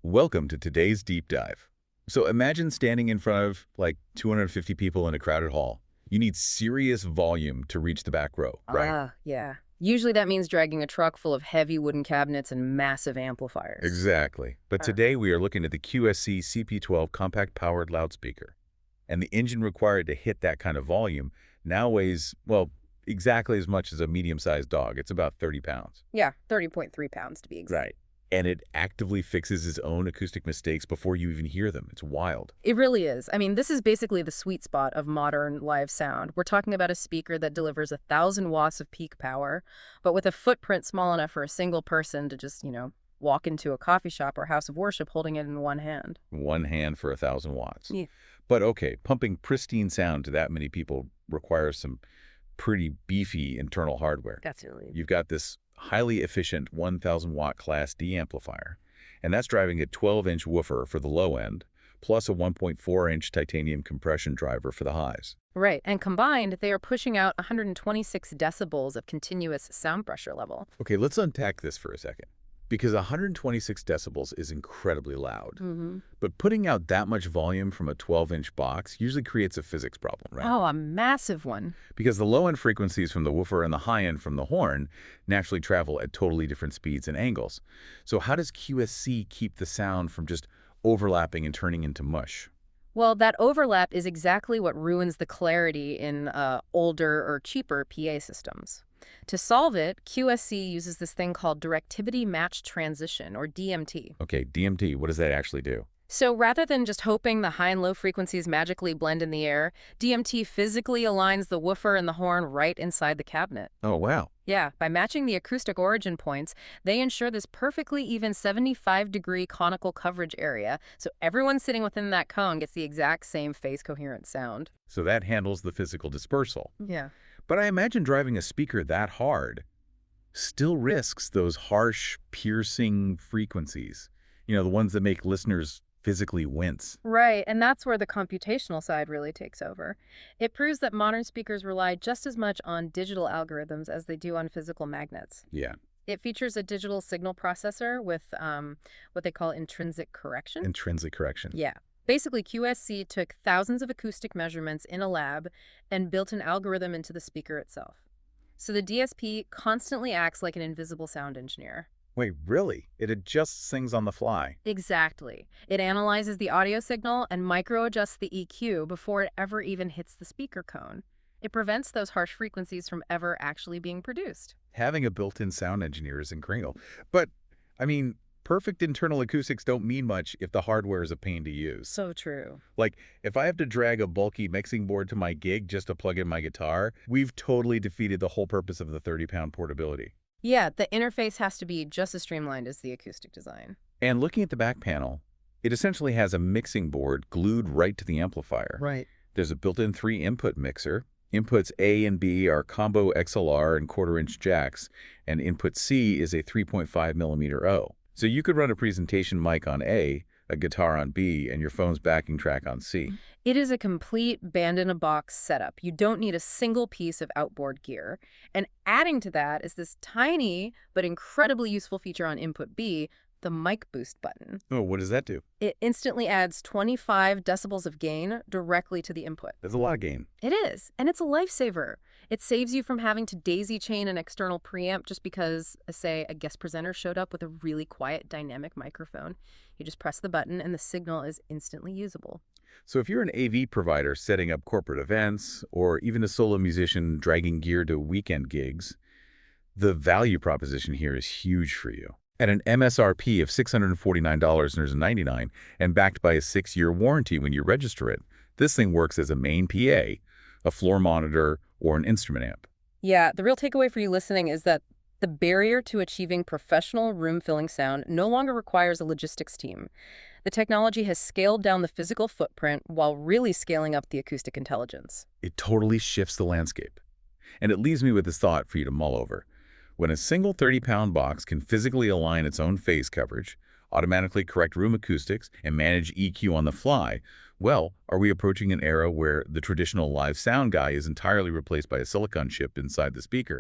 Welcome to today's deep dive. So imagine standing in front of like 250 people in a crowded hall. You need serious volume to reach the back row, right? Yeah. Usually that means dragging a truck full of heavy wooden cabinets and massive amplifiers. Exactly. But Uh, today we are looking at the QSC CP12 Compact Powered Loudspeaker. And the engine required to hit that kind of volume now weighs, well, exactly as much as a medium-sized dog. It's about 30 pounds. Yeah, 30.3 pounds to be exact. And it actively fixes its own acoustic mistakes before you even hear them. It's wild. It really is. I mean, this is basically the sweet spot of modern live sound. We're talking about a speaker that delivers 1,000 watts of peak power, but with a footprint small enough for a single person to just, walk into a coffee shop or house of worship holding it in one hand. One hand for 1,000 watts. Yeah. But okay, pumping pristine sound to that many people requires some pretty beefy internal hardware. Definitely. You've got this highly efficient 1,000-watt Class D amplifier, and that's driving a 12-inch woofer for the low end, plus a 1.4-inch titanium compression driver for the highs. Right, and combined, they are pushing out 126 decibels of continuous sound pressure level. Okay, let's unpack this for a second, because 126 decibels is incredibly loud. But putting out that much volume from a 12-inch box usually creates a physics problem, right? Oh, a massive one. Because the low-end frequencies from the woofer and the high-end from the horn naturally travel at totally different speeds and angles. So how does QSC keep the sound from just overlapping and turning into mush? Well, that overlap is exactly what ruins the clarity in older or cheaper PA systems. To solve it, QSC uses this thing called directivity match transition, or DMT. Okay, DMT, what does that actually do? So rather than just hoping the high and low frequencies magically blend in the air, DMT physically aligns the woofer and the horn right inside the cabinet. Oh, wow. Yeah, by matching the acoustic origin points, they ensure this perfectly even 75-degree conical coverage area, so everyone sitting within that cone gets the exact same phase-coherent sound. So that handles the physical dispersal. Yeah. But I imagine driving a speaker that hard still risks those harsh, piercing frequencies. You know, the ones that make listeners physically wince. Right, and that's where the computational side really takes over. It proves that modern speakers rely just as much on digital algorithms as they do on physical magnets. Yeah, It features a digital signal processor with what they call intrinsic correction. intrinsic correction. Yeah. Basically, QSC took thousands of acoustic measurements in a lab and built an algorithm into the speaker itself. So the DSP constantly acts like an invisible sound engineer. Wait, really? It adjusts things on the fly? Exactly. It analyzes the audio signal and micro-adjusts the EQ before it ever even hits the speaker cone. It prevents those harsh frequencies from ever actually being produced. Having a built-in sound engineer is incredible. But, I mean, perfect internal acoustics don't mean much if the hardware is a pain to use. So true. Like, if I have to drag a bulky mixing board to my gig just to plug in my guitar, we've totally defeated the whole purpose of the 30-pound portability. Yeah, the interface has to be just as streamlined as the acoustic design. And looking at the back panel, it essentially has a mixing board glued right to the amplifier. Right. There's a built-in 3-input mixer. Inputs A and B are combo XLR and quarter-inch jacks, and input C is a 3.5mm O. So you could run a presentation mic on A, a guitar on B, and your phone's backing track on C. It is a complete band-in-a-box setup. You don't need a single piece of outboard gear. And adding to that is this tiny but incredibly useful feature on input B, the mic boost button. Oh, what does that do? It instantly adds 25 decibels of gain directly to the input. That's a lot of gain. It is, and it's a lifesaver. It saves you from having to daisy chain an external preamp just because, say, a guest presenter showed up with a really quiet dynamic microphone. You just press the button and the signal is instantly usable. So if you're an AV provider setting up corporate events, or even a solo musician dragging gear to weekend gigs, the value proposition here is huge for you. At an MSRP of $649.99 and backed by a 6-year warranty when you register it, this thing works as a main PA, a floor monitor, or an instrument amp. Yeah, the real takeaway for you listening is that the barrier to achieving professional room-filling sound no longer requires a logistics team. The technology has scaled down the physical footprint while really scaling up the acoustic intelligence. It totally shifts the landscape. And it leaves me with this thought for you to mull over. When a single 30-pound box can physically align its own phase coverage, automatically correct room acoustics, and manage EQ on the fly, well, are we approaching an era where the traditional live sound guy is entirely replaced by a silicon chip inside the speaker?